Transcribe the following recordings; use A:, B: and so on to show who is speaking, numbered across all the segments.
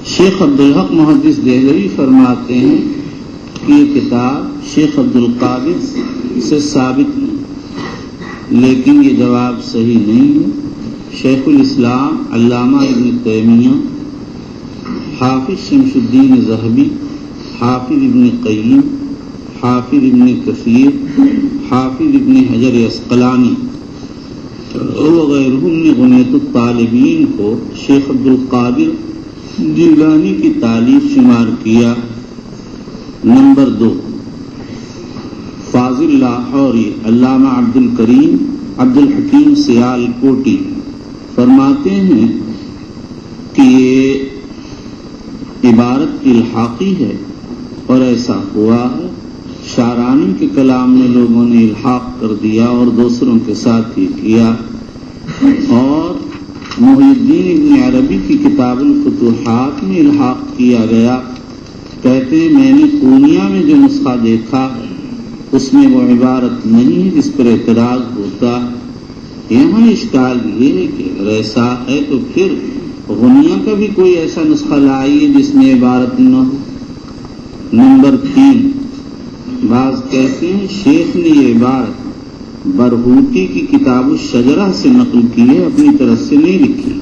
A: شیخ عبدالحق محدث دہلوی فرماتے ہیں کہ یہ کتاب شیخ عبدالقادر سے ثابت نہیں، لیکن یہ جواب صحیح نہیں ہے۔ شیخ الاسلام علامہ ابن تیمیہ، حافظ شمس الدین ذہبی، حافظ ابن قیم، حافظ ابن کثیر، حافظ ابن حجر عسقلانی وغیرہم نے غنیۃ الطالبین کو شیخ عبدالقادر جیلانی کی تالیف شمار کیا۔ نمبر 2، فاضل لاہوری علامہ عبد الکریم عبد الحکیم سیال کوٹی فرماتے ہیں کہ یہ عبارت الحاقی ہے اور ایسا ہوا ہے، شارانی کے کلام میں لوگوں نے الحاق کر دیا اور دوسروں کے ساتھ ہی کیا، اور محی الدین ابن عربی کی کتاب الفتوحات میں الحاق کیا گیا۔ کہتے ہیں میں نے پورنیہ میں جو نسخہ دیکھا اس میں وہ عبارت نہیں ہے جس پر اعتراض ہوتا۔ یہاں اشکال یہ ہے کہ اگر ایسا ہے تو پھر غنیہ کا بھی کوئی ایسا نسخہ لائیے جس میں عبارت نہ ہو۔ نمبر 3، بعض کہتے ہیں شیخ نے یہ عبارت برہوتی کی کتاب الشجرہ سے نقل کی ہے، اپنی طرف سے نہیں لکھی۔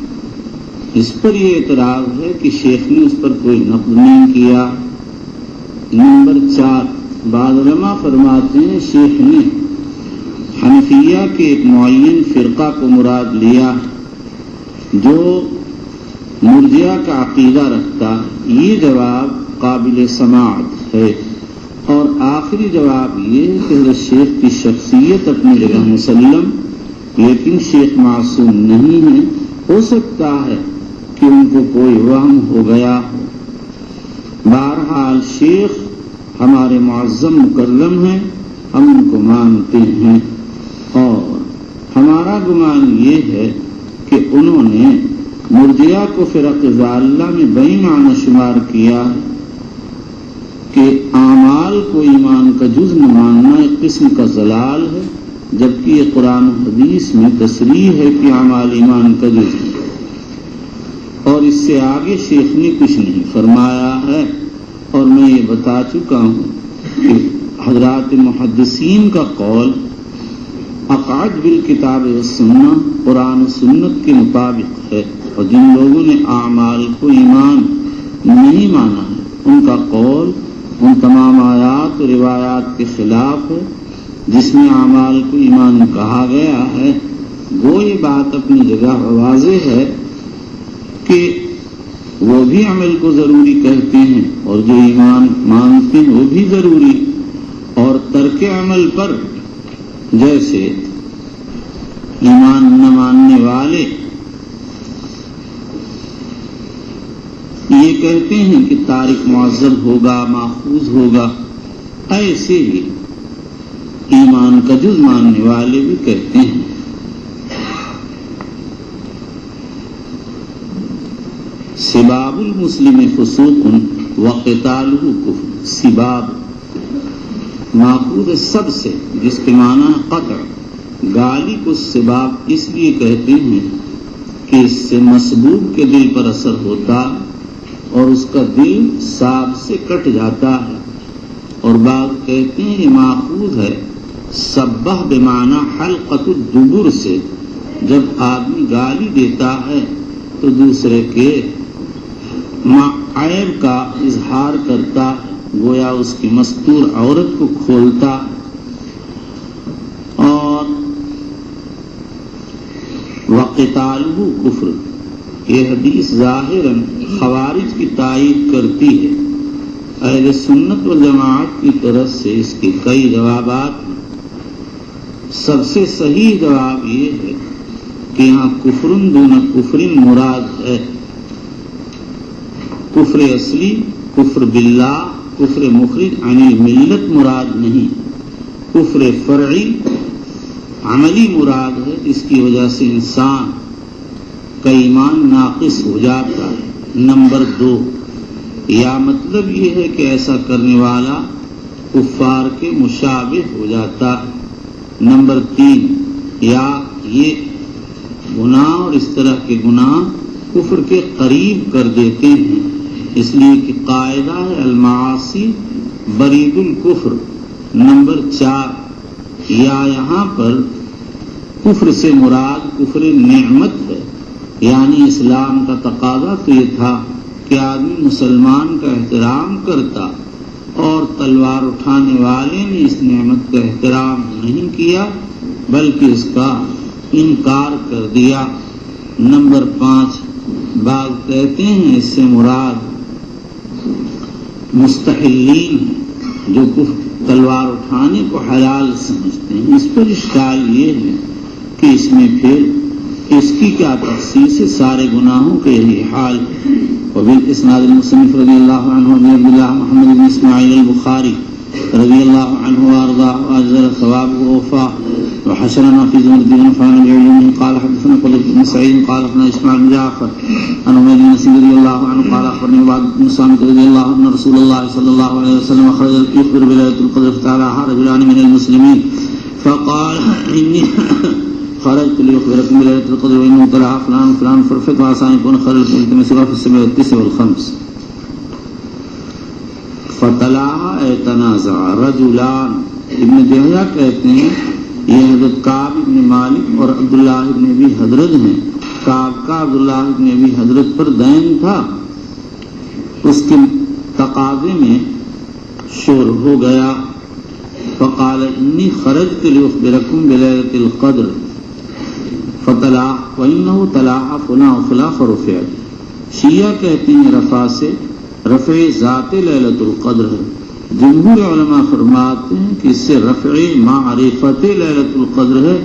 A: اس پر یہ اعتراض ہے کہ شیخ نے اس پر کوئی نقل نہیں کیا۔ نمبر 4، بعض علماء فرماتے ہیں شیخ نے حنفیہ کے ایک معین فرقہ کو مراد لیا جو مرجئہ کا عقیدہ رکھتا۔ یہ جواب قابل سماعت ہے، اور آخری جواب یہ ہے کہ حضرت شیخ کی شخصیت اپنی جگہ مسلم، لیکن شیخ معصوم نہیں ہے، ہو سکتا ہے کہ ان کو کوئی وہم ہو گیا ہو۔ بہرحال شیخ ہمارے معظم مکرم ہیں، ہم ان کو مانتے ہیں، اور ہمارا گمان یہ ہے کہ انہوں نے مرجئہ کو فرق ضالہ میں بئی معنی شمار کیا کہ اعمال کو ایمان کا جز نہ ماننا ایک قسم کا ضلال ہے، جبکہ یہ قرآن و حدیث میں تصریح ہے کہ اعمال ایمان کا جز ہے، اور اس سے آگے شیخ نے کچھ نہیں فرمایا ہے۔ اور میں یہ بتا چکا ہوں کہ حضرات محدثین کا قول اقعد بالکتاب والسنہ قرآن و سنت کے مطابق ہے، اور جن لوگوں نے اعمال کو ایمان نہیں مانا ہے ان کا قول ان تمام آیات و روایات کے خلاف ہے جس میں اعمال کو ایمان کہا گیا ہے۔ وہ یہ بات اپنی جگہ واضح ہے کہ وہ بھی عمل کو ضروری کہتے ہیں، اور جو ایمان مانتے ہیں وہ بھی ضروری، اور ترک عمل پر جیسے ایمان نہ ماننے والے یہ کہتے ہیں کہ تارک معذب ہوگا، ماخوذ ہوگا، ایسے ہی ایمان کا جز ماننے والے بھی کہتے ہیں۔ سباب المسلم فسوق وقتالہ کفر۔ سباب ماخوذ سب سے، جس کے معنی قطع۔ گالی کو سباب اس لیے کہتے ہیں کہ اس سے مسبوب کے دل پر اثر ہوتا اور اس کا دل ساب سے کٹ جاتا ہے، اور بعض کہتے ہیں یہ ماخوذ ہے سبہ بمعنی حلقۃ الدبر سے، جب آدمی گالی دیتا ہے تو دوسرے کے عیب کا اظہار کرتا ہے، گویا اس کی مستور عورت کو کھولتا ہے۔ اور وقتالہ کفر، یہ حدیث ظاہراً خوارج کی تائید کرتی ہے۔ اہل سنت والجماعت کی طرف سے اس کے کئی جوابات ہیں۔ سب سے صحیح جواب یہ ہے کہ یہاں کفر دون کفر مراد ہے۔ کفر اصلی، کفر باللہ، کفر مخرج عن الملت مراد نہیں، کفر فرعی عملی مراد ہے، جس کی وجہ سے انسان کا ایمان ناقص ہو جاتا ہے۔ نمبر 2، یا مطلب یہ ہے کہ ایسا کرنے والا کفار کے مشابہ ہو جاتا ہے۔ نمبر 3، یا یہ گناہ اور اس طرح کے گناہ کفر کے قریب کر دیتے ہیں، اس لیے کہ قاعدہ ہے المعاصی برید الکفر۔ نمبر 4، یا یہاں پر کفر سے مراد کفر نعمت ہے، یعنی اسلام کا تقاضا تو یہ تھا کہ آدمی مسلمان کا احترام کرتا، اور تلوار اٹھانے والے نے اس نعمت کا احترام نہیں کیا بلکہ اس کا انکار کر دیا۔ نمبر 5، بعض کہتے ہیں اس سے مراد مستحلین ہیں جو تلوار اٹھانے کو حلال سمجھتے ہیں۔ اس پر اشکال یہ ہے کہ اس میں پھر اس کی کیا تخصیص ہے؟ سارے گناہوں کے یہی حال ہے۔ وبالاسناد المصنف رضی اللہ عنہ عبد اللہ محمد بن اسماعیل البخاری رضی اللہ عنہ وارضاه اجزل ثوابه ووفاه وحشرنا في زمرة ونفعنا بعلومه قال حدثنا قتيبة بن سعيد قال حدثنا اسماعيل بن جعفر عن عمير بن نصير رضي الله عنه قال اخبرني عباد بن صامت رضي الله عنه ان رسول الله صلى الله عليه وسلم خرج يخبر بليلة القدر فتعالى رجلان من المسلمين فقال اني خرجت ليخبركم بليلة القدر وانه طلع فلان فلان فرفت وعسى ان يكون خير لكم سوى في السبع والتسع والخمس فتلاها اے تنازع رجلان۔ ابن دہیہ کہتے ہیں یہ حضرت کعب ابن مالک اور عبداللہ ابن ابی حضرت ہیں۔ کعب کا عبداللہ ابن ابی حضرت پر دین تھا، اس کے تقاضے میں شور ہو گیا۔ فقال انی خرجت لیخبرکم بلیلۃ القدر فتلا وانه تلا فلاں فلاں فرفع۔ شیعہ کہتے ہیں رفع سے رفع ذات لیلۃ القدر ہے۔ جمہور علماء فرماتے ہیں کہ اس سے رفع معرفت لیلۃ القدر ہے،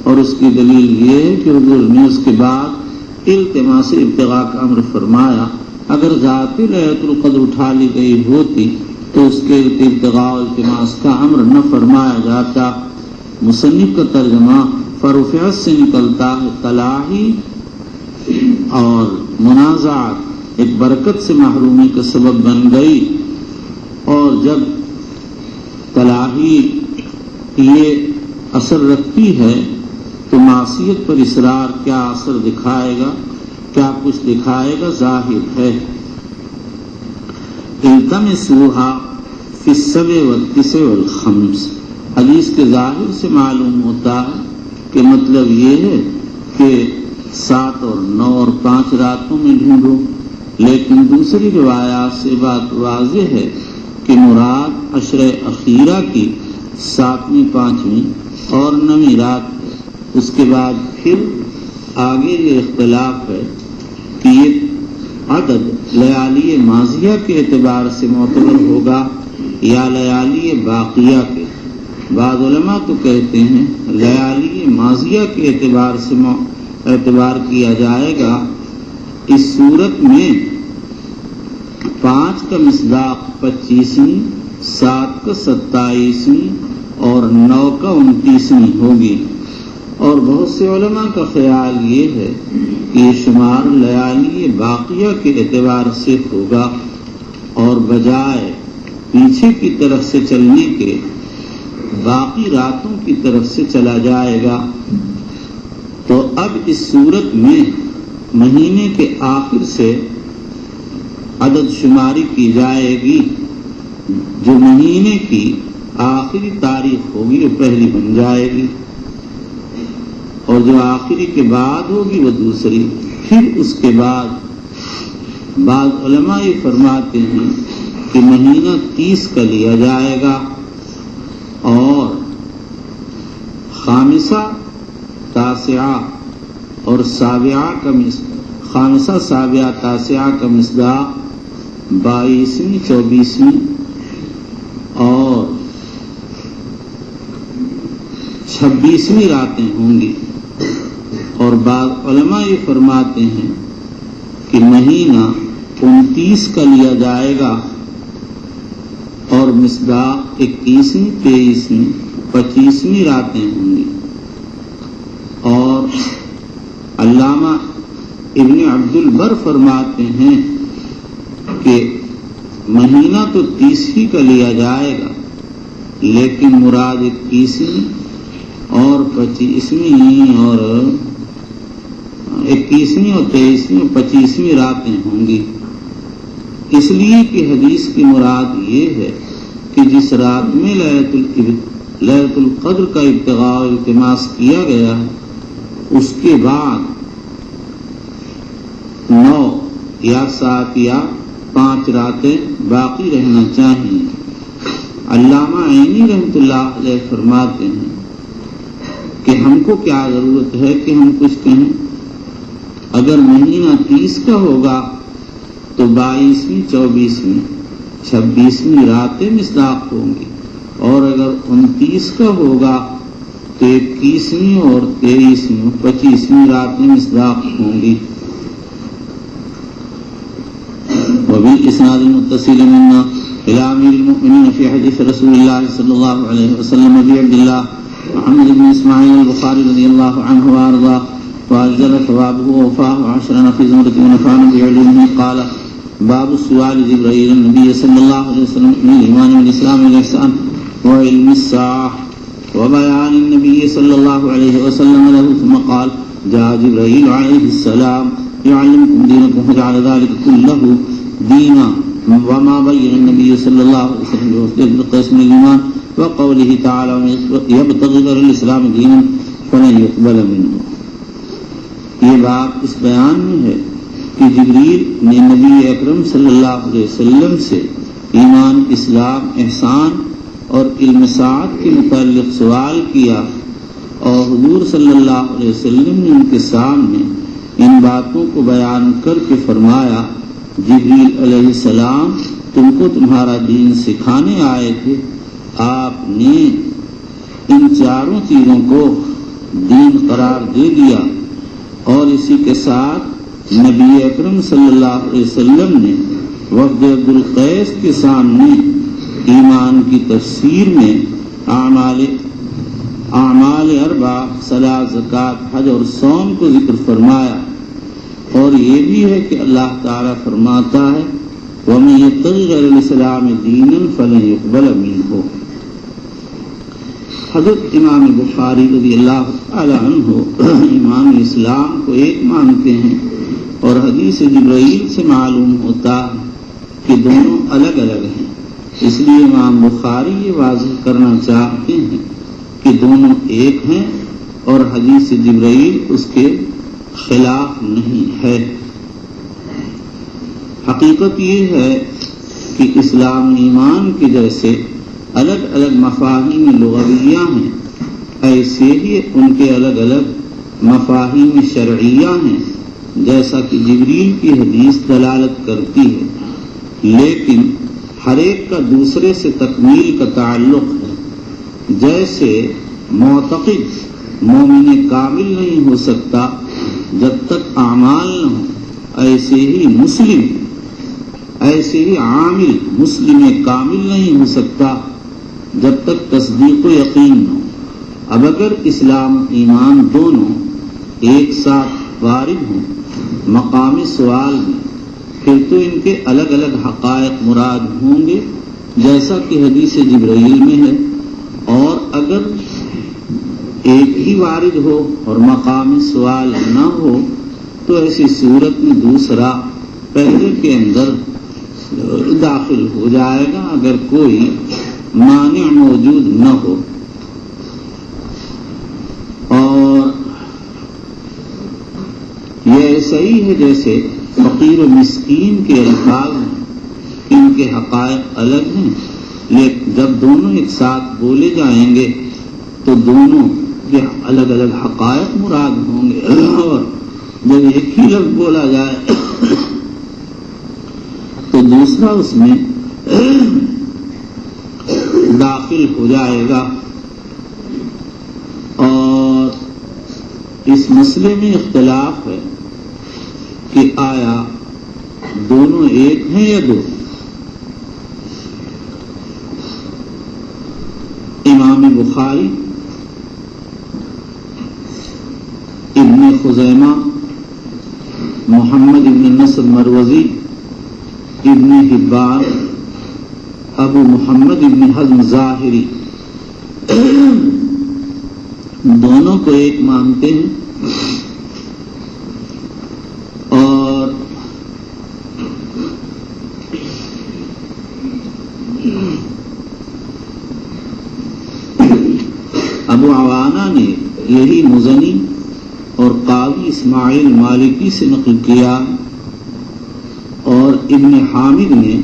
A: اور اس کی دلیل یہ ہے کہ حضور نے اس کے بعد التماس ابتغاء کا امر فرمایا۔ اگر ذات لیلۃ القدر اٹھا لی گئی ہوتی تو اس کے ابتغاء و التماس کا امر نہ فرمایا جاتا۔ مصنف کا ترجمہ فرفعت سے نکلتا ہے تلاہی اور منازعات ایک برکت سے محرومی کا سبب بن گئی، اور جب تلاہی یہ اثر رکھتی ہے تو معصیت پر اصرار کیا اثر دکھائے گا، کیا کچھ دکھائے گا، ظاہر ہے۔ التمسوها فی السبع والتسع والخمس، حدیث کے ظاہر سے معلوم ہوتا ہے کہ مطلب یہ ہے کہ 7 اور 9 اور 5 راتوں میں ڈھونڈو، لیکن دوسری روایات سے بات واضح ہے کہ مراد عشر اخیرہ کی 7ویں 5ویں اور 9ویں رات ہے۔ اس کے بعد پھر آگے یہ اختلاف ہے کہ یہ عدد لیالی ماضیہ کے اعتبار سے معتبر ہوگا یا لیالی باقیہ کے۔ بعض علماء تو کہتے ہیں لیالی ماضیہ کے اعتبار سے اعتبار کیا جائے گا۔ اس صورت میں 5 کا مصداق 25ویں، 7 کا 27ویں اور 9 کا 29ویں ہوگی، اور بہت سے علماء کا خیال یہ ہے کہ یہ شمار لیالی باقیہ کے اعتبار سے ہوگا اور بجائے پیچھے کی طرف سے چلنے کے باقی راتوں کی طرف سے چلا جائے گا۔ تو اب اس صورت میں مہینے کے آخر سے عدد شماری کی جائے گی، جو مہینے کی آخری تاریخ ہوگی وہ پہلی بن جائے گی، اور جو آخری کے بعد ہوگی وہ دوسری۔ پھر اس کے بعد بعض علماء یہ فرماتے ہیں کہ مہینہ 30 کا لیا جائے گا، اور خامسہ تاسعہ اور سابعہ کا خامسہ سابعہ تاسعہ کا مصداق 22ویں 24ویں اور 26ویں راتیں ہوں گی۔ اور بعض علماء یہ فرماتے ہیں کہ مہینہ 29 کا لیا جائے گا، اور مصداق 21ویں 23ویں 25ویں راتیں ہوں گی۔ اور علامہ ابن عبد البر فرماتے ہیں کہ مہینہ تو 30ویں کا لیا جائے گا، لیکن مراد 21ویں اور 25ویں اور 21ویں اور 23ویں اور 25ویں راتیں ہوں گی، اس لیے کہ حدیث کی مراد یہ ہے کہ جس رات میں لیلۃ القدر کا ابتغاء و التماس کیا گیا ہے اس کے بعد 9 یا 7 یا 5 راتیں باقی رہنا چاہیے۔ علامہ عینی رحمۃ اللہ علیہ فرماتے ہیں کہ ہم کو کیا ضرورت ہے کہ ہم کچھ کہیں، اگر مہینہ 30 کا ہوگا تو 22ویں 24ویں 26ویں راتیں مصداق ہوں گی، اور اگر 29 کا ہوگا تو 21ویں اور 23ویں 25ویں راتیں مصداق ہوں گی۔ وبالاسناد المتصل منا الى امير المؤمنين في حديث رسول الله صلى الله عليه وسلم ابي عبد الله محمد بن اسماعيل البخاري رضي الله عنه وارضاه واجزل ثوابه ووفاه وعشرنا في زمرة ونفعنا بعلومه قال باب سؤال جبرائيل النبي صلى الله عليه وسلم من الايمان والاسلام والاحسان وعلم الساعة وبيان النبي صلى الله عليه وسلم له ثم قال جاء جبرائيل عليه السلام يعلمكم دينكم فجعل ذلك كله دينا وما بين النبي صلى الله عليه وسلم بوصف قسم الإيمان وقوله تعالى يبتغي غير الإسلام دينا فلن يقبل منه۔ یہ بات اس بیان میں ہے کہ جبریل نے نبی اکرم صلی اللہ علیہ وسلم سے ایمان، اسلام، احسان اور علم ساعت کے متعلق سوال کیا، اور حضور صلی اللہ علیہ وسلم نے ان کے سامنے ان باتوں کو بیان کر کے فرمایا جبریل علیہ السلام تم کو تمہارا دین سکھانے آئے تھے، آپ نے ان چاروں چیزوں کو دین قرار دے دیا، اور اسی کے ساتھ نبی اکرم صلی اللہ علیہ وسلم نے وفد عبد القیس کے سامنے ایمان کی تفسیر میں اعمال اربع صلاۃ، زکوٰۃ، حج اور صوم کو ذکر فرمایا، اور یہ بھی ہے کہ اللہ تعالیٰ فرماتا ہے وَمَن يَبْتَغِ غَيْرَ الْإِسْلَامِ دِينًا فَلَن يُقْبَلَ مِنْهُ۔ حضرت امام بخاری رضی اللہ تعالیٰ عنہ امام اسلام کو ایک مانتے ہیں، اور حدیث جبرائیل سے معلوم ہوتا ہے کہ دونوں الگ الگ ہیں، اس لیے امام بخاری یہ واضح کرنا چاہتے ہیں کہ دونوں ایک ہیں اور حدیث جبرائیل اس کے خلاف نہیں ہے۔ حقیقت یہ ہے کہ اسلام ایمان کے جیسے الگ الگ مفاہیم لغویہ ہیں، ایسے ہی ان کے الگ الگ مفاہیم شرعیہ ہیں، جیسا کہ جبریل کی حدیث دلالت کرتی ہے، لیکن ہر ایک کا دوسرے سے تکمیل کا تعلق ہے۔ جیسے معتقد مومن کامل نہیں ہو سکتا جب تک اعمال نہ ہو، ایسے ہی عامل مسلم کامل نہیں ہو سکتا جب تک تصدیق و یقین نہ ہو۔ اب اگر اسلام و ایمان دونوں ایک ساتھ وارد ہوں مقام سوال میں، پھر تو ان کے الگ الگ حقائق مراد ہوں گے جیسا کہ حدیث جبرائیل میں ہے، اور اگر ایک ہی وارد ہو اور مقام سوال نہ ہو تو ایسی صورت میں دوسرا پہلے کے اندر داخل ہو جائے گا اگر کوئی مانع موجود نہ ہو۔ اور یہ ایسا ہی ہے جیسے فقیر و مسکین کے الفاظ ہیں، ان کے حقائق الگ ہیں، لیکن جب دونوں ایک ساتھ بولے جائیں گے تو دونوں کے الگ الگ حقائق مراد ہوں گے، اور جب ایک ہی لفظ بولا جائے تو دوسرا اس میں داخل ہو جائے گا۔ اور اس مسئلے میں اختلاف ہے کہ آیا دونوں ایک ہیں یا دو۔ امام بخاری، ابن خزیمہ، محمد ابن نصر مروزی، ابن حبان، ابو محمد ابن حزم ظاہری دونوں کو ایک مانتے ہیں، یہی مزنی اور قاضی اسماعیل مالکی سے نقل کیا، اور ابن حامد نے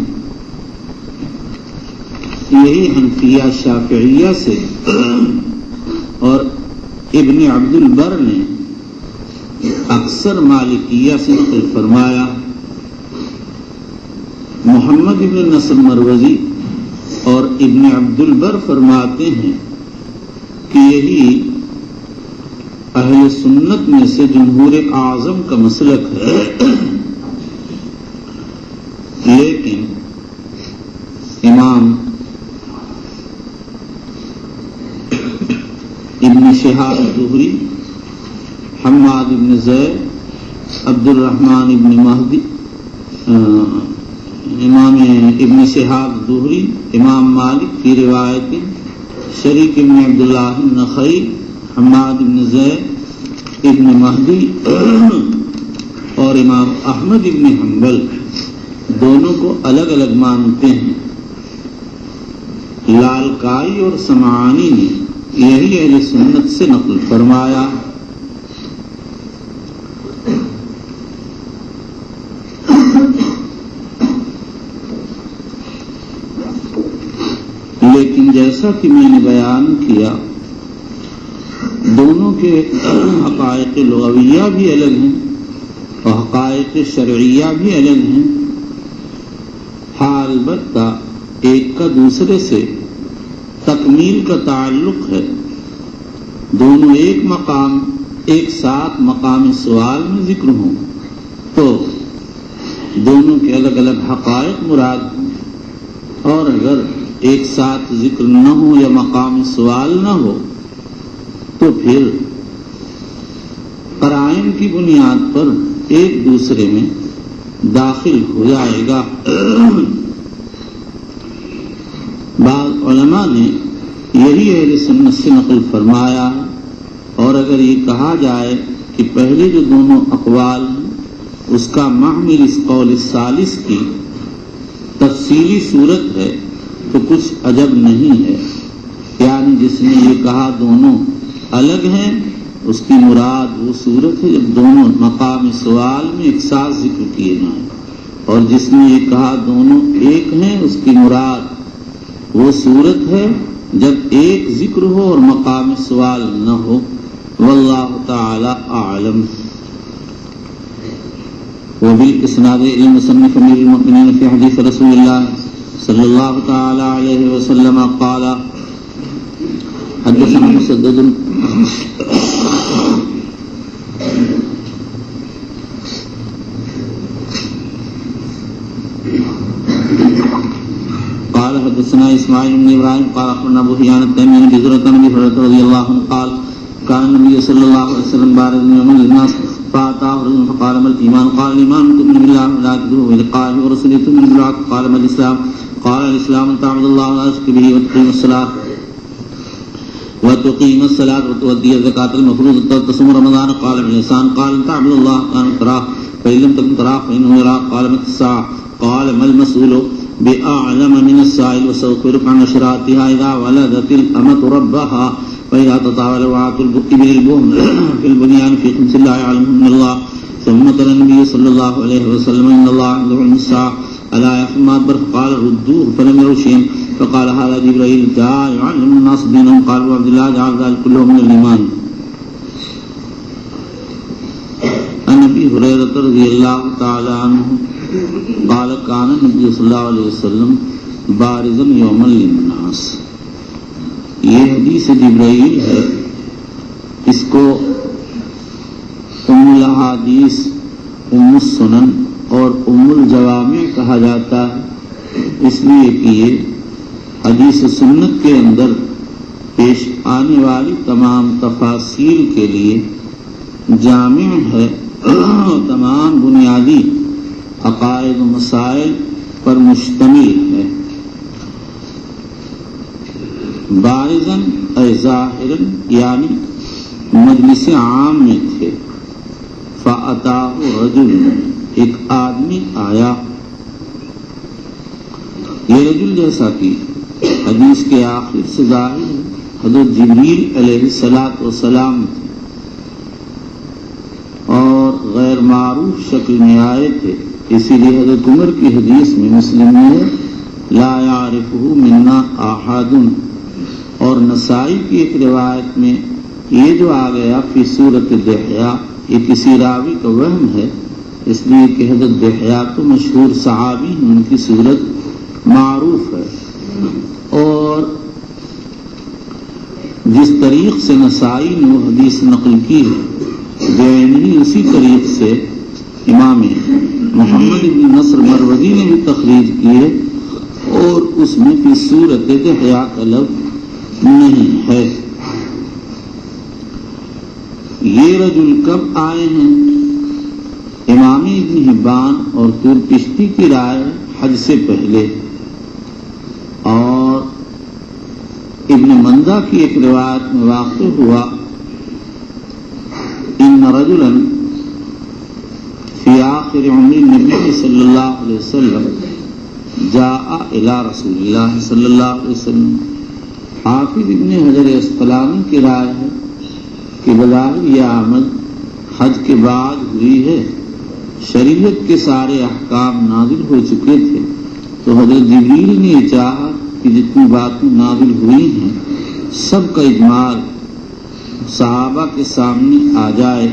A: یہی حنفیہ شافعیہ سے، اور ابن عبد البر نے اکثر مالکیہ سے نقل فرمایا۔ محمد ابن نصر مروزی اور ابن عبد البر فرماتے ہیں کہ یہی اہل سنت میں سے جمہور اعظم کا مسلک ہے، لیکن امام ابن شہاب زہری، حماد ابن زید، عبد الرحمن ابن مہدی، امام ابن شہاب زہری، امام مالک فی روایت، شریک ابن عبداللہ النخعی، حماد ابن زید ابن مہدی اور امام احمد ابن حنبل دونوں کو الگ الگ مانتے ہیں۔ لالکائی اور سمعانی نے یہی اہل سنت سے نقل فرمایا۔ لیکن جیسا کہ میں نے بیان کیا، دونوں کے حقائق لغویہ بھی الگ ہیں اور حقائق شرعیہ بھی الگ ہیں۔ ہاں البتہ ایک کا دوسرے سے تکمیل کا تعلق ہے، دونوں ایک ساتھ مقام سوال میں ذکر ہوں تو دونوں کے الگ الگ حقائق مراد ہوں، اور اگر ایک ساتھ ذکر نہ ہو یا مقام سوال نہ ہو تو پھر قرائن کی بنیاد پر ایک دوسرے میں داخل ہو جائے گا۔ بعض علماء نے یہی اہل سنت سے نقل فرمایا، اور اگر یہ کہا جائے کہ پہلے جو دونوں اقوال ہیں اس کا محمل اس قول الثالث کی تفصیلی صورت ہے تو کچھ عجب نہیں ہے، یعنی جس نے یہ کہا دونوں الگ ہیں اس کی مراد وہ صورت ہے جب دونوں مقام سوال میں ایک ساتھ ذکر کیے جائیں، اور جس نے یہ کہا دونوں ایک ہیں اس کی مراد وہ صورت ہے جب ایک ذکر ہو اور مقام سوال نہ ہو۔ واللہ تعالی اعلم۔ وبالاسناد الى مصنف امیر المؤمنین فی حدیث رسول اللہ صلی اللہ تعالی علیہ وسلم قال حدثنا مسدد قال حدثنا اسماعیل بن ابراہیم قال اخبرنا ابو حیان التیمی بن زرۃ بن حرۃ رضی اللہ عنہ قال كان النبي صلى الله عليه وسلم بارز يوم الناس فأتاه رجل فقال ما الإيمان؟ قال الإيمان تؤمن بالله وملائكته وبلقائه ورسله تؤمن بالوعد. قال ما الإسلام؟ قال الإسلام أن تعبد الله ولا تشرك به وتقيم الصلاة وتؤدي الزكاة المفروضة وتصوم رمضان. قال ما الإحسان؟ قال أن تعبد الله كأنك تراه فإن لم تكن تراه فإنه يراك. قال متى الساعة؟ قال ما المسؤول بأعلم من السائل وسأخبرك عن أشراطها إذا ولدت الأمة ربها وإذا تطاول وعاة البكر بالبهم في البنيان في خمس لا يعلمهن الله. ثم تلا النبي صلى الله عليه وسلم إن الله عنده علم الساعة ألا يعلم ما أدبر. فقال ردوه فلم يروا شيئا. فقال هذا جبريل جاء يعلم الناس دينهم. قال أبو عبد الله جعل ذلك كله من الإيمان. عن أبي هريرة رضي الله تعالى عنه قال كان النبي صلى الله عليه وسلم بارزا يوما للناس. یہ حدیث جبرائیل ہے، اس کو ام الاحادیث، ام السنن اور ام الجوامع کہا جاتا ہے، اس لیے کہ یہ حدیث سنت کے اندر پیش آنے والی تمام تفاصیل کے لیے جامع ہے، تمام بنیادی عقائد و مسائل پر مشتمل ہے۔ بارزن اے ظاہرن یعنی مجلس عام میں تھے، فأتاہ رجل ایک آدمی آیا، یہ رجل جیسا کہ حدیث کے آخر سے ظاہر ہے حضرت جبریل علیہ الصلوۃ والسلام تھے۔ بغیر معروف شکل میں آئے تھے، اسی لیے حضرت عمر کی حدیث میں مسلم میں ہے لا یعرفہ منا احد، اور نسائی کی ایک روایت میں یہ جو آ گیا فی صورت دحیہ، یہ کسی راوی کا وہم ہے، اس لیے کہ حضرت دحیہ تو مشہور صحابی ہیں، ان کی صورت معروف ہے۔ اور جس طریق سے نسائی نے وہ حدیث نقل کی ہے بعینی، اسی طریق سے امام محمد بن نصر مروزی نے بھی تخریج کی ہے، اور اس میں فی صورت دحیہ کا لفظ نہیں ہے۔ یہ رجل کب آئے ہیں؟ امام ابن حبان اور تورپشتی کی رائے حج سے پہلے، اور ابن مندہ کی ایک روایت میں واقع ہوا ان رجلا فی آخر عمر النبی صلی اللہ علیہ وسلم جاء الى رسول اللہ صلی اللہ علیہ وسلم۔ حافظ ابن حجر اسقلانی کی رائے ہے کہ بظاہر یہ آمد حج کے بعد ہوئی ہے، شریعت کے سارے احکام نازل ہو چکے تھے، تو حضرت جبریل نے یہ چاہا کہ جتنی باتیں نازل ہوئی ہیں سب کا اجمال صحابہ کے سامنے آ جائے۔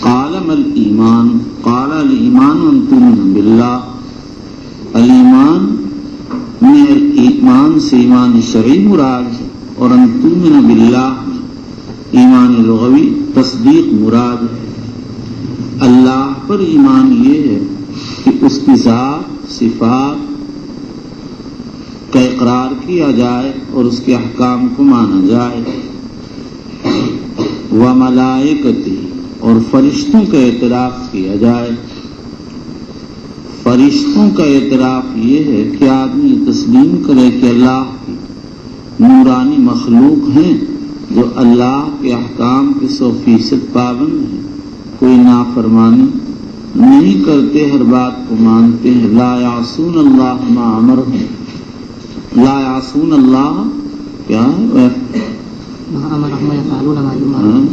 A: قال ما الایمان؟ قال الایمان ان تؤمن باللہ، الایمان میں ایمان سے ایمان شرعی مراد ہے، اور ان تؤمن باللہ ایمان لغوی تصدیق مراد ہے۔ اللہ پر ایمان یہ ہے کہ اس کی ذات صفات کا اقرار کیا جائے اور اس کے احکام کو مانا جائے، وملائکتہ، اور فرشتوں کا اعتراف کیا جائے۔ فرشتوں کا اعتراف یہ ہے کہ آدمی تسلیم کرے کہ اللہ کی نورانی مخلوق ہیں جو اللہ کے احکام کے 100% پابند ہیں، کوئی نافرمانی نہیں کرتے، ہر بات کو مانتے ہیں۔ لا یعصون اللہ ما امرهم، لا یعصون اللہ کیا ہے؟
B: ما امرهم ويفعلون ما يؤمرون،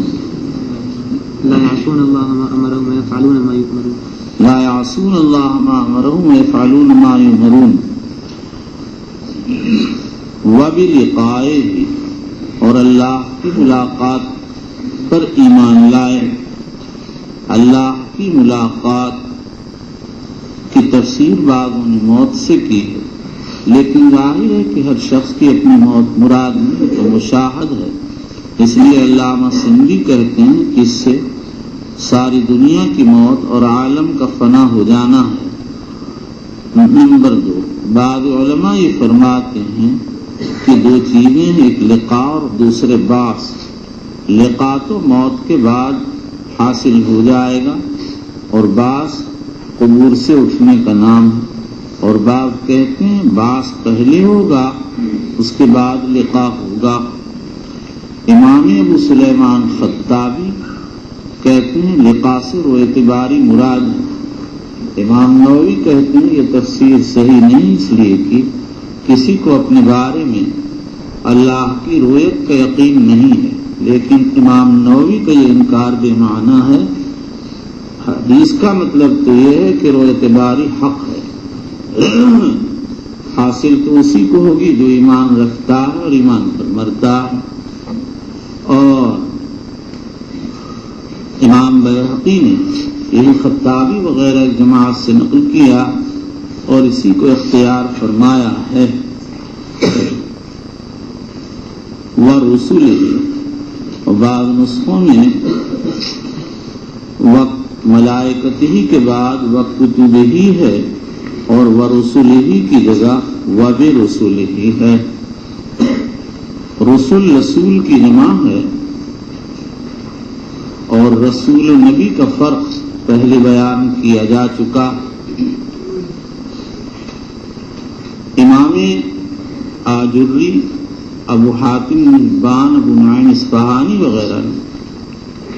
B: لا يعصون الله ما امرهم ويفعلون ما يؤمرون،
A: لا یعصون اللہ ما امرهم ويفعلون ما یؤمرون۔ وبلقائه، اور اللہ کی ملاقات پر ایمان لائے۔ اللہ کی ملاقات کی تفسیر بعضوں نے موت سے کی ہے، لیکن ظاہر ہے کہ ہر شخص کی اپنی موت مراد نہیں تو مشاہد ہے، اس لیے علامہ سندھی کہتے ہیں کہ اس سے ساری دنیا کی موت اور عالم کا فنا ہو جانا ہے۔ نمبر 2، بعض علماء یہ فرماتے ہیں کہ دو چیزیں ہیں، ایک لقاء اور دوسرے بعث۔ لقاء تو موت کے بعد حاصل ہو جائے گا، اور بعث قبور سے اٹھنے کا نام ہے، اور بعض کہتے ہیں بعث پہلے ہوگا اس کے بعد لقاء ہوگا۔ امام ابو سلیمان خطابی کہتے ہیں لقاء سے رو اعتباری مراد ہے۔ امام نووی کہتے ہیں یہ تفسیر صحیح نہیں، اس لیے کہ کسی کو اپنے بارے میں اللہ کی رؤیت کا یقین نہیں ہے، لیکن امام نووی کا یہ انکار بے معنی ہے۔ حدیث کا مطلب تو یہ ہے کہ رؤیت باری حق ہے، حاصل تو اسی کو ہوگی جو ایمان رکھتا ہے اور ایمان پر مرتا ہے۔ اور امام بیہقی نے یہی خطابی وغیرہ جماعت سے نقل کیا اور اسی کو اختیار فرمایا ہے۔ وَرُسُلِهِ، اور بعض نسخوں میں وقت ملائکتہ کے بعد وَكُتُبِهِ ہے، اور وَرُسُلِهِ کی جگہ وَبِرُسُلِهِ ہے۔ رسول رسول کی جمع ہے، اور رسول و نبی کا فرق پہلے بیان کیا جا چکا۔ امام آجری، ابو حاتم حبان، ابو نعیم اصفہانی وغیرہ نے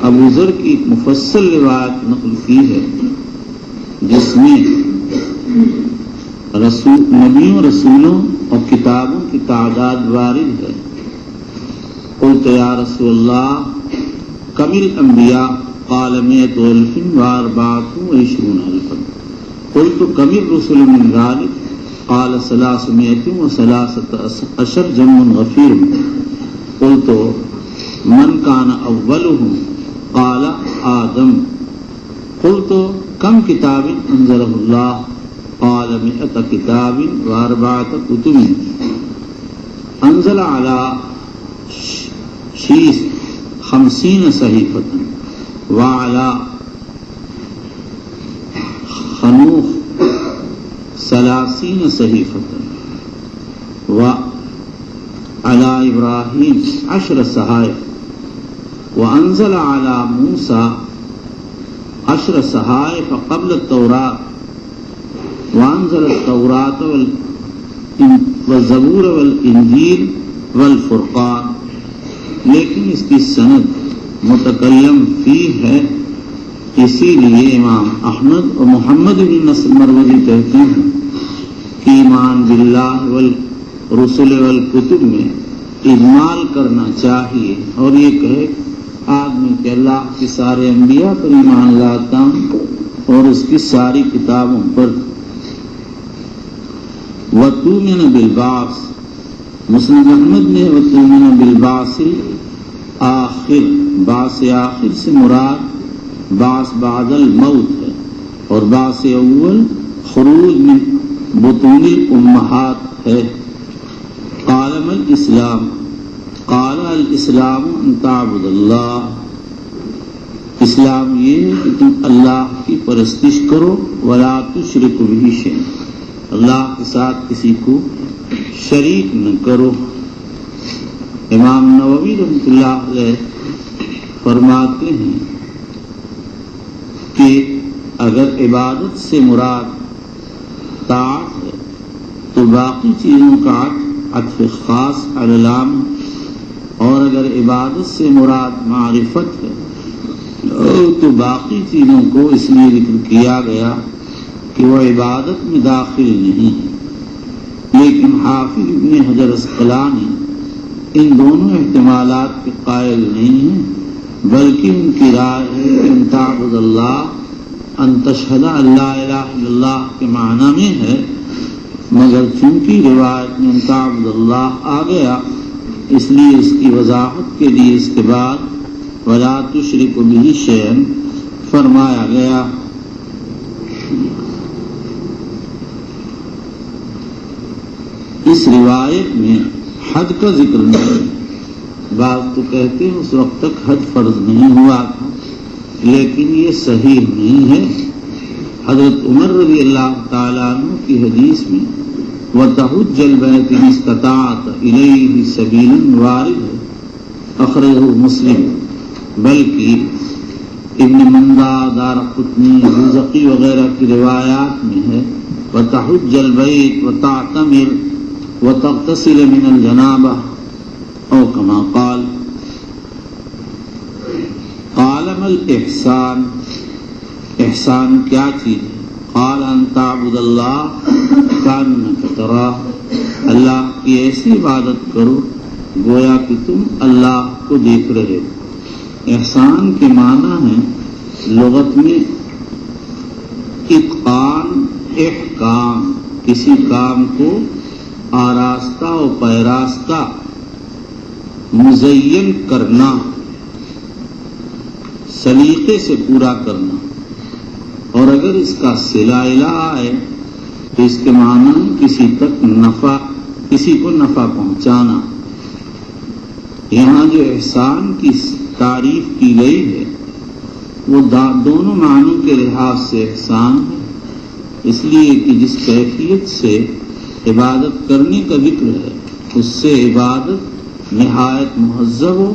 A: ابو ذر کی ایک مفصل روایت نقل کی ہے جس میں نبیوں، رسولوں اور کتابوں کی تعداد وارد ہے۔ قلت یا رسول اللہ کم الانبیاء قال 124,000 قلت کم الرسل من ذلك قال 313 جمع غفیر قلت من كان اولهم قال آدم قلت کم کتاب انزله اللہ قال 100 کتاب و4 کتب انزل على 50 صحیفة وعلى خنوخ 30 صحیفة وعلى إبراهيم 10 صحائف وأنزل على موسى 10 صحائف قبل التوراة وأنزل التوراة والزبور والإنجيل والفرقان. لیکن اس کی سند متکلم فی ہے، اسی لیے امام احمد اور محمد بن نصر مروزی کہتے ہیں کہ ایمان باللہ والرسل والکتب میں اجمال کرنا چاہیے اور یہ کہے آدمی کہ اللہ کے سارے انبیاء پر ایمان لاتا ہوں اور اس کی ساری کتابوں پر. وَتُؤْمِنُ بِالْبَعْثِ مسند احمد نے وَتُؤْمِنُ بِالْبَعْثِ آخر، بعث آخر سے مراد بعث بعد الموت ہے، اور بعث اول خروج من بطون الامہات ہے. قال ما الاسلام قال الاسلام ان تعبد اللہ، اسلام یہ ہے کہ تم اللہ کی پرستش کرو ولا تشرک بہ شیئا، اللہ کے ساتھ کسی کو شریک نہ کرو. امام نووی رحمۃ اللہ علیہ فرماتے ہیں کہ اگر عبادت سے مراد طاعت ہے تو باقی چیزوں کا عطف خاص علی العام، اور اگر عبادت سے مراد معرفت ہے تو باقی چیزوں کو اس لیے ذکر کیا گیا کہ وہ عبادت میں داخل نہیں ہے. لیکن حافظ ابن حجر اسقلانی ان دونوں احتمالات کے قائل نہیں ہیں، بلکہ ان کی رائے ہے کہ ان تعبد اللہ ان تشہد اللہ الہ الا اللہ کے معنی میں ہے، مگر چونکہ روایت میں ان تعبد اللہ آ گیا اس لیے اس کی وضاحت کے لیے اس کے بعد ولا تشرک بہ شیئا فرمایا گیا. اس روایت میں حد کا ذکر نہیں. بعض تو کہتے ہیں اس وقت تک حد فرض نہیں ہوا تھا، لیکن یہ صحیح نہیں ہے. حضرت عمر رضی اللہ تعالیٰ عنہ کی حدیث میں وَتَحُجَّ الْبَيْتِ إِنِ اسْتَطَعْتَ إِلَيْهِ سَبِيلًا وارد ہے، اخرجہ مسلم، بلکہ ابن مندہ، دارقطنی، بزقی وغیرہ کی روایات میں ہے وَتَحُجَّ الْبَيْتِ وَتَعْتَمِرْ وَتَغْتَسِلَ مِنَ الْجَنَابَةِ او کما قال. قال ما الإحسان، احسان کیا چیز ہے؟ قال ان تعبد اللہ کأنک تراہ، اللہ کی ایسی عبادت کرو گویا کہ تم اللہ کو دیکھ رہے ہو. احسان کے معنی ہے لغت میں اتقان، احکام، کسی کام کو آراستہ و پیراستہ مزین کرنا، سلیقے سے پورا کرنا. اور اگر اس کا صلہ الہ آئے تو اس کے معنی کسی تک نفع، کسی کو نفع پہنچانا. یہاں جو احسان کی تعریف کی گئی ہے وہ دونوں معنوں کے لحاظ سے احسان ہے، اس لیے کہ جس کیفیت سے عبادت کرنے کا ذکر ہے اس سے عبادت نہایت مہذب و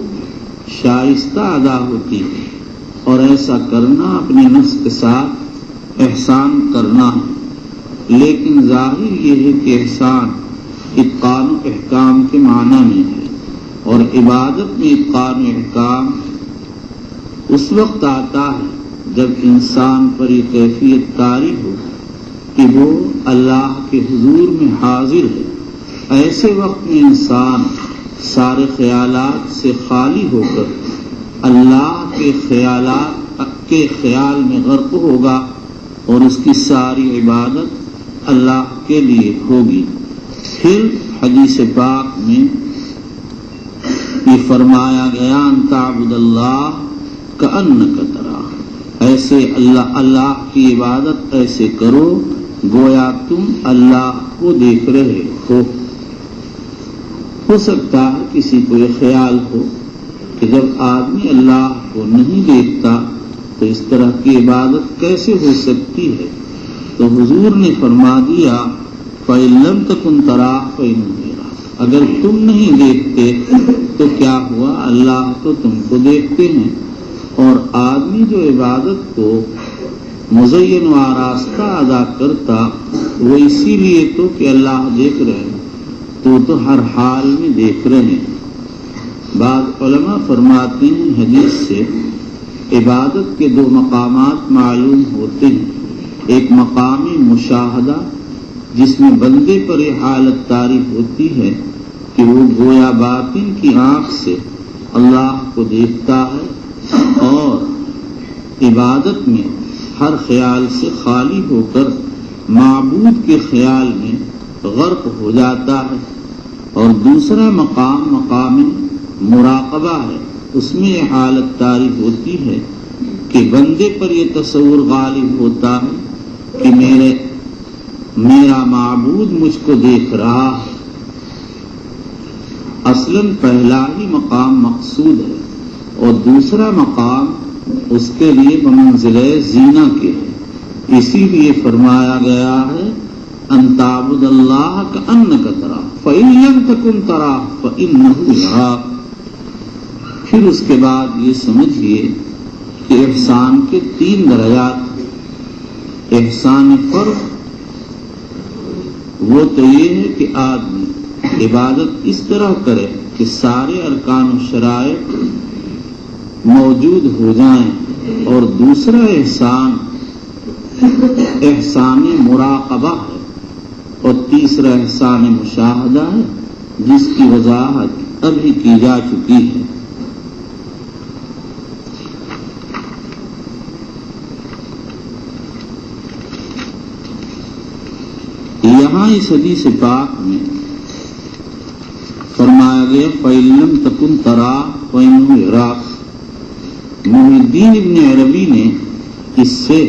A: شائستہ ادا ہوتی ہے، اور ایسا کرنا اپنے نفس کے ساتھ احسان کرنا ہے. لیکن ظاہر یہ ہے کہ احسان اتقان و احکام کے معنی میں ہے، اور عبادت میں اتقان و احکام اس وقت آتا ہے جب انسان پر یہ کیفیت طاری ہو کہ وہ اللہ کے حضور میں حاضر ہے. ایسے وقت میں انسان سارے خیالات سے خالی ہو کر اللہ کے خیالات کے خیال میں غرق ہوگا اور اس کی ساری عبادت اللہ کے لیے ہوگی. پھر حدیث پاک میں یہ فرمایا گیا ان تعبد اللہ کأنک تراہ، ایسے اللہ کی عبادت ایسے کرو گویا تم اللہ کو دیکھ رہے ہو. ہو سکتا ہے کسی کو یہ خیال ہو کہ جب آدمی اللہ کو نہیں دیکھتا تو اس طرح کی عبادت کیسے ہو سکتی ہے؟ تو حضور نے فرما دیا فَإِن لَّمْ تَكُن تَرَاهُ فَإِنَّهُ يَرَاكَ، اگر تم نہیں دیکھتے تو کیا ہوا، اللہ تو تم کو دیکھتے ہیں. اور آدمی جو عبادت کو مزین و آراستہ ادا کرتا وہ اسی لیے تو کہ اللہ دیکھ رہے ہیں، تو ہر حال میں دیکھ رہے ہیں. بعض علماء فرماتے ہیں حدیث سے عبادت کے دو مقامات معلوم ہوتے ہیں. ایک مقام مشاہدہ جس میں بندے پر یہ حالت تعریف ہوتی ہے کہ وہ گویا باطن کی آنکھ سے اللہ کو دیکھتا ہے اور عبادت میں ہر خیال سے خالی ہو کر معبود کے خیال میں غرق ہو جاتا ہے. اور دوسرا مقام مراقبہ ہے، اس میں یہ حالت تعریف ہوتی ہے کہ بندے پر یہ تصور غالب ہوتا ہے کہ میرا معبود مجھ کو دیکھ رہا ہے. اصلاً پہلا ہی مقام مقصود ہے اور دوسرا مقام اس کے لیے بمنزلہ زینہ کے ہے. اسی لیے فرمایا گیا ہے ان تعبد اللہ کأنک تراہ فإن لم تکن تراہ فإنہ یراک. پھر اس کے بعد یہ سمجھیے کہ احسان کے 3 درجات. احسان فرض وہ تو یہ ہے کہ آدمی عبادت اس طرح کرے کہ سارے ارکان و شرائط موجود ہو جائیں. اور دوسرا احسان مراقبہ ہے اور تیسرا احسان مشاہدہ ہے جس کی وضاحت ابھی کی جا چکی ہے. یہاں اس حدیث پاک میں فرمایا گیا فَإِن لَّمْ تَكُن تَرَاهُ فَإِنَّهُ يَرَاكَ. محی الدین ابن عربی نے اس سے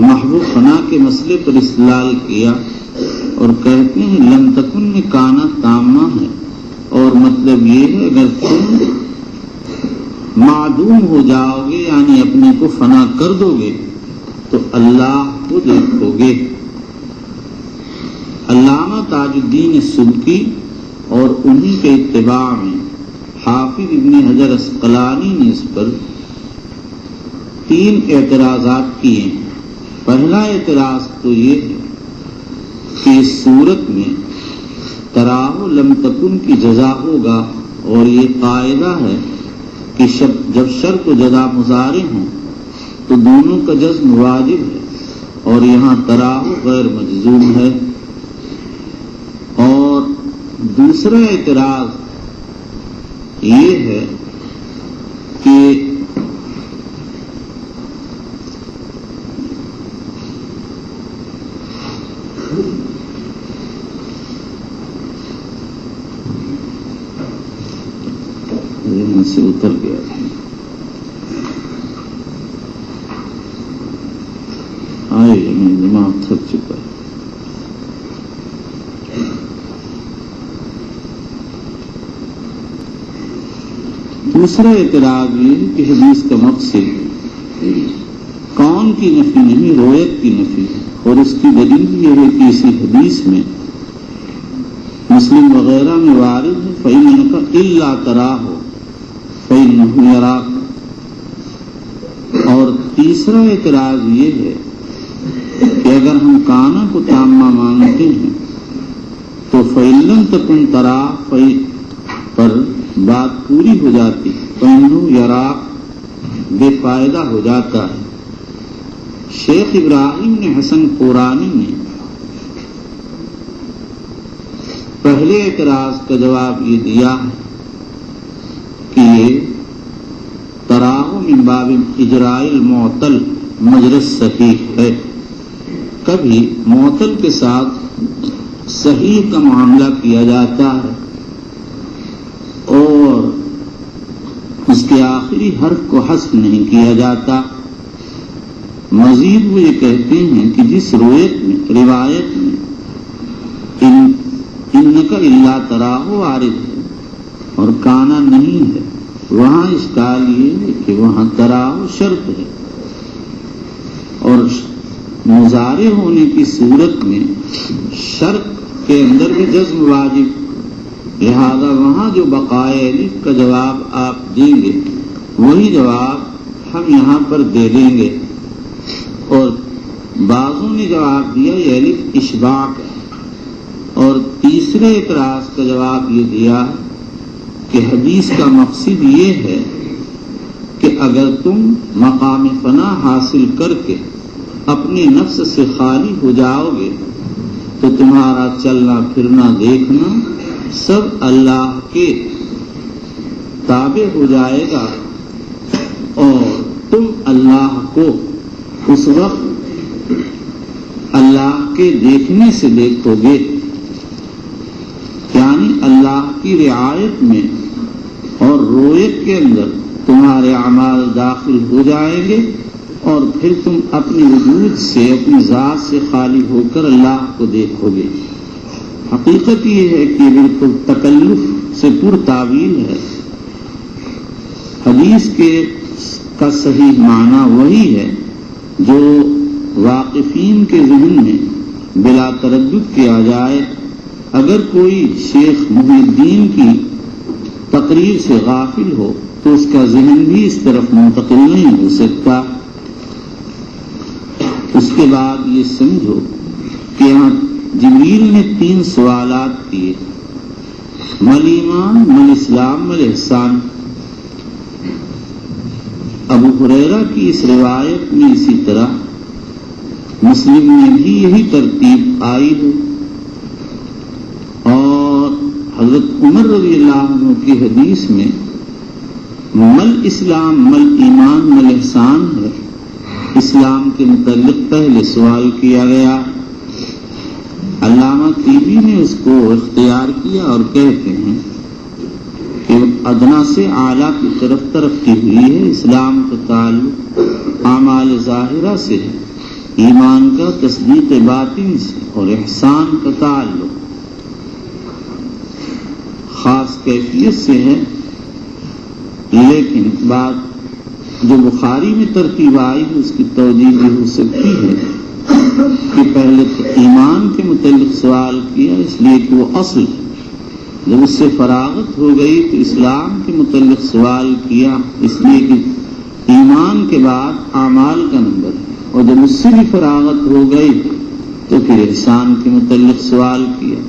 A: محو فنا کے مسئلے پر استدلال کیا اور کہتے ہیں لم تکن میں کانا تامہ ہے اور مطلب یہ ہے اگر تم معدوم ہو جاؤ گے یعنی اپنے کو فنا کر دو گے تو اللہ کو دیکھو گے. علامہ تاج الدین سبکی اور انہی کے اتباع میں حافظ ابن حجر اسقلانی نے اس پر 3 اعتراضات کیے ہیں. پہلا اعتراض تو یہ ہے کہ اس صورت میں تراہ لم تکن کی جزا ہوگا اور یہ قاعدہ ہے کہ جب شرط و جزا مضارع ہوں تو دونوں کا جزم واجب ہے اور یہاں تراہ غیر مجزوم ہے. اور دوسرا اعتراض یہ ہے کہ یہاں سے اتر گیا آئے دماغ تھک چکا ہے. دوسرا اعتراض یہ ہے کہ حدیث کا مقصد کون کی نفی نہیں رویت کی نفی ہے اور اس کی دلیل یہ ہے کہ اسی حدیث میں مسلم وغیرہ میں وارد ہے فَإِنَّكَ إِلَّا تَرَاهُ فَإِنَّهُ يَرَاكَ. اور تیسرا اعتراض یہ ہے کہ اگر ہم کانا کو تامہ مانتے ہیں تو فَإِن لَّمْ تَكُن تَرَاهُ پر بات پوری ہو جاتی فَإِنَّهُ يَرَاكَ بے فائدہ ہو جاتا ہے. شیخ ابراہیم نے حسن قرانی نے پہلے اعتراض کا جواب یہ دیا کہ من باب اجراء المعطل مجرى الصحیح ہے. کبھی معطل کے ساتھ صحیح کا معاملہ کیا جاتا ہے اور اس کے آخری حرف کو حذف نہیں کیا جاتا. مزید وہ یہ کہتے ہیں کہ جس روایت میں انکا الا تراہ وارد ہے اور کانا نہیں ہے، وہاں اشکال یہ ہے کہ وہاں تراہ شرط ہے اور مضارع ہونے کی صورت میں شرط کے اندر بھی جزم واجب، لہذا وہاں جو بقائے الف کا جواب آپ دیں گے وہی جواب ہم یہاں پر دے دیں گے. اور بعضوں نے جواب دیا یہ الف اشباع کا، اور تیسرے اعتراض کا جواب یہ دیا کہ حدیث کا مقصد یہ ہے کہ اگر تم مقام فنا حاصل کر کے اپنی نفس سے خالی ہو جاؤ گے تو تمہارا چلنا پھرنا دیکھنا سب اللہ کے تابع ہو جائے گا اور تم اللہ کو اس وقت اللہ کے دیکھنے سے دیکھو گے، یعنی اللہ کی رعایت میں اور رویت کے اندر تمہارے اعمال داخل ہو جائیں گے اور پھر تم اپنی وجود سے اپنی ذات سے خالی ہو کر اللہ کو دیکھو گے. حقیقت یہ ہے کہ بالکل تکلف سے پر تعویل ہے. حدیث کا صحیح معنی وہی ہے جو واقفین کے ذہن میں بلا تردد کیا جائے. اگر کوئی شیخ محی الدین کی تقریر سے غافل ہو تو اس کا ذہن بھی اس طرف منتقل نہیں ہو سکتا. اس کے بعد یہ سمجھو کہ یہاں جبریل نے 3 سوالات کیے، مل ایمان، مل اسلام، مل احسان. ابو ہریرہ کی اس روایت میں اسی طرح مسلم میں بھی یہی ترتیب آئی ہے، اور حضرت عمر رضی اللہ عنہ کی حدیث میں مل اسلام، مل ایمان، مل احسان ہے. اسلام کے متعلق پہلے سوال کیا گیا. علامہ طیبی نے اس کو اختیار کیا اور کہتے ہیں کہ ادنا سے اعلیٰ کی طرف ترقی ہوئی ہے. اسلام کا تعلق اعمال ظاہرہ سے ہے، ایمان کا تصدیق باطن سے، اور احسان کا تعلق خاص کیفیت سے ہے. لیکن بات جو بخاری میں ترتیب آئی ہے اس کی توجیہ بھی ہو سکتی ہے کہ پہلے تو ایمان کے متعلق سوال کیا اس لیے کہ وہ اصل ہے، جب اس سے فراغت ہو گئی تو اسلام کے متعلق سوال کیا اس لیے کہ ایمان کے بعد اعمال کا نمبر ہے، اور جب اس سے بھی فراغت ہو گئی تو پھر احسان کے متعلق سوال کیا.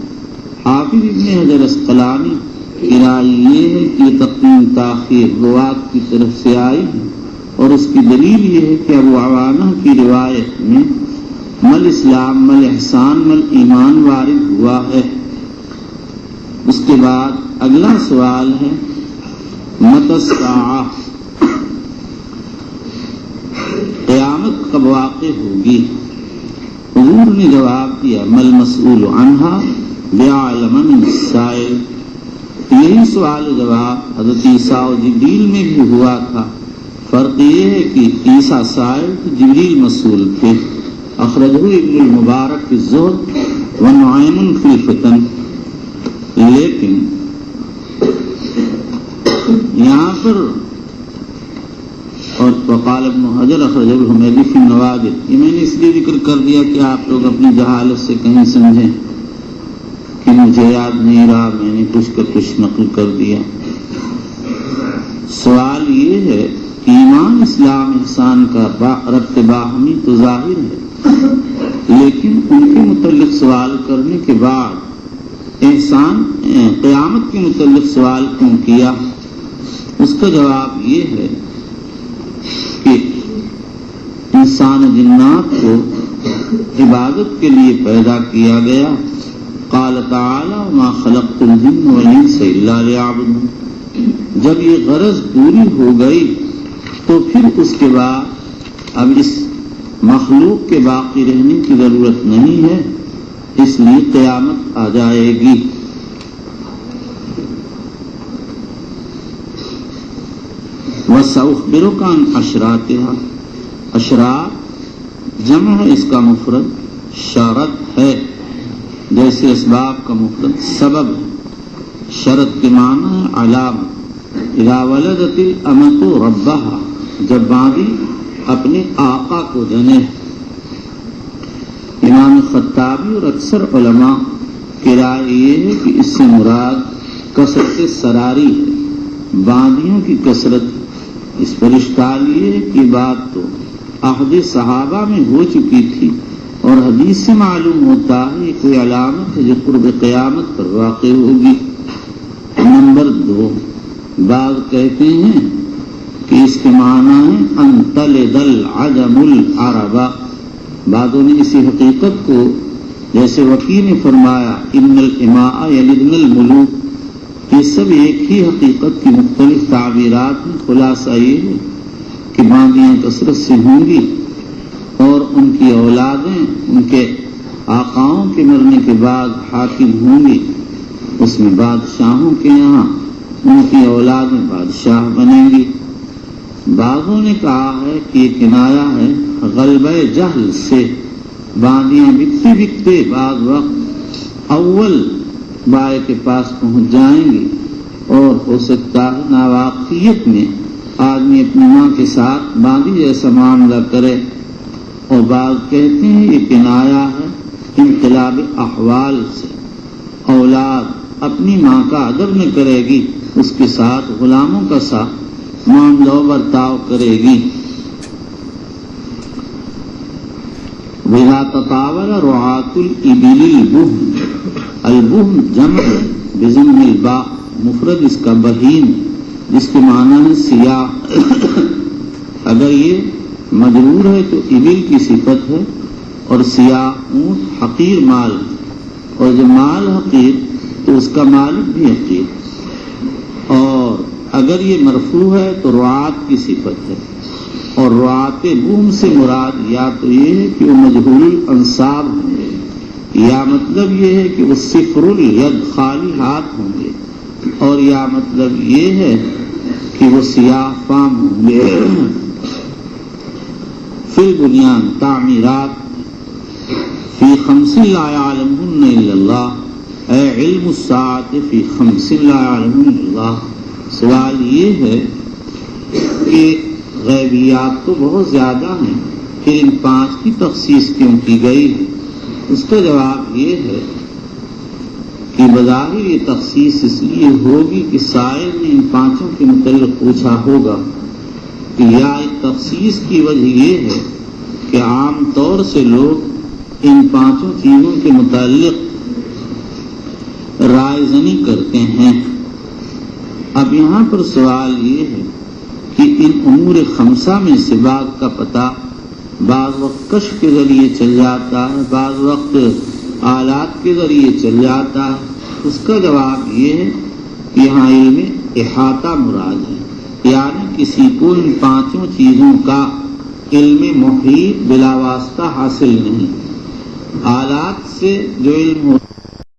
A: حافظ ابن حجر اسقلانی کی رائے یہ ہے کہ یہ تقدیم تاخیر روات کی طرف سے آئی ہے، اور اس کی دلیل یہ ہے کہ ابو عوانہ کی روایت میں مل اسلام، مل احسان، مل ایمان وارد ہوا ہے. اس کے بعد اگلا سوال ہے متی الساعہ، قیامت کب واقع ہوگی؟ حضور نے جواب دیا مل مسئول عنہا بعلم من السائل. یہی سوال جواب حضرت عیسیٰ و جبریل میں بھی ہوا تھا. فرق یہ ہے کہ عیسیٰ سائل جبریل مسئول تھے. اخرجہ ابن المبارک فی الزہد و نعیم فی الفتن. لیکن یہاں پر اور وقال ابن حجر اخرجہ الحمیدی فی النوادر، یہ میں نے اس لیے ذکر کر دیا کہ آپ لوگ اپنی جہالت سے کہیں سمجھیں کہ مجھے یاد نہیں رہا، میں نے کچھ کا کچھ نقل کر دیا. سوال یہ ہے کہ ایمان، اسلام، احسان کا ربط باہمی تو ظاہر ہے، لیکن ان کے متعلق سوال کرنے کے بعد احسان قیامت کے متعلق سوال کیوں کیا؟ اس کا جواب یہ ہے کہ انسان جنات کو عبادت کے لیے پیدا کیا گیا. قال تعالی ما خلقت الجن والانس الا لیعبدون. جب یہ غرض پوری ہو گئی تو پھر اس کے بعد اب اس مخلوق کے باقی رہنے کی ضرورت نہیں ہے، اس لیے قیامت آ جائے گی۔ وَسَأُخْبِرُكَ عَنْ أَشْرَاطِهَا، اشراط جمع ہے، اس کا مفرد شرط ہے، جیسے اسباب کا مفرد سبب ہے۔ شرط کے معنی ہے علامت۔ اذا ولدت الامۃ ربها، جب باندھی اپنے آقا کو جنے۔ امام خطابی اور اکثر علماء کی رائے یہ ہے کہ اس سے مراد کثرت سراری ہے، باندیوں کی کثرت۔ اس پر اشکال یہ ہے کہ بات تو عہد صحابہ میں ہو چکی تھی، اور حدیث سے معلوم ہوتا ہے یہ کوئی علامت ہے جو قرب قیامت پر واقع ہوگی۔ نمبر 2، بعض کہتے ہیں کہ اس کے معنی ہے ان تلد العجم العرب۔ بعضوں نے اسی حقیقت کو، جیسے وکیل نے فرمایا ان الاماء یلدن الملوک، یہ سب ایک ہی حقیقت کی مختلف تعبیرات ہیں۔ خلاصہ یہ ہے کہ باندیاں کثرت سے ہوں گی، اور ان کی اولادیں ان کے آقاؤں کے مرنے کے بعد حاکم ہوں گی، اس میں بادشاہوں کے یہاں ان کی اولادیں بادشاہ بنیں گی۔ بعضوں نے کہا ہے کہ یہ کنایا ہے غلبہ جہل سے، باندیاں بکتے بکتے بعض وقت اول بائے کے پاس پہنچ جائیں گی، اور ہو سکتا ہے ناواقفیت میں آدمی اپنی ماں کے ساتھ باندی جیسا معاملہ کرے۔ اور بعض کہتے ہیں یہ کنایا ہے انقلاب احوال سے، اولاد اپنی ماں کا ادب نہ کرے گی، اس کے ساتھ غلاموں کا ساتھ معاملہ و برتاؤ کرے گی۔ وَإِذَا تَطَاوَلَ رُعَاةُ الْإِبِلِ الْبُهْمِ، البہم جمع بضم الباء، مفرد اس کا بہیم، جس کے معنی ہے سیاہ۔ اگر یہ مجرور ہے تو ابل کی صفت ہے، اور سیاہ اونٹ حقیر مال ہے، اور جب مال حقیر تو اس کا مالک بھی حقیر۔ اور اگر یہ مرفوع ہے تو رعات کی صفت ہے، اور رعات بوم سے مراد یا تو یہ ہے کہ وہ مجہول الانصاب ہوں گے، یا مطلب یہ ہے کہ وہ صفر الید خالی ہاتھ ہوں گے، اور یا مطلب یہ ہے کہ وہ سیاہ فام ہوں گے۔ فی البنیان تعمیرات فی 5 لا یعلمہن الا اللہ، اے علم الساعۃ فی 5 لا یعلمہن الا اللہ۔ سوال یہ ہے کہ غیبیات تو بہت زیادہ ہیں، پھر ان 5 کی تخصیص کیوں کی گئی ہے؟ اس کا جواب یہ ہے کہ بظاہر یہ تخصیص اس لیے ہوگی کہ سائل نے ان 5 کے متعلق پوچھا ہوگا، کہ یا تخصیص کی وجہ یہ ہے کہ عام طور سے لوگ ان 5 چیزوں کے متعلق رائے زنی کرتے ہیں۔ اب یہاں پر سوال یہ ہے کہ ان امور 5 میں سے بعض کا پتہ بعض وقت کشف کے ذریعے چل جاتا ہے، بعض وقت آلات کے ذریعے چل جاتا ہے۔ اس کا جواب یہ ہے کہ یہاں علم احاطہ مراد ہے، یعنی کسی کو ان 5 چیزوں کا علم محیط بلا واسطہ حاصل نہیں۔ آلات سے جو علم ہوتا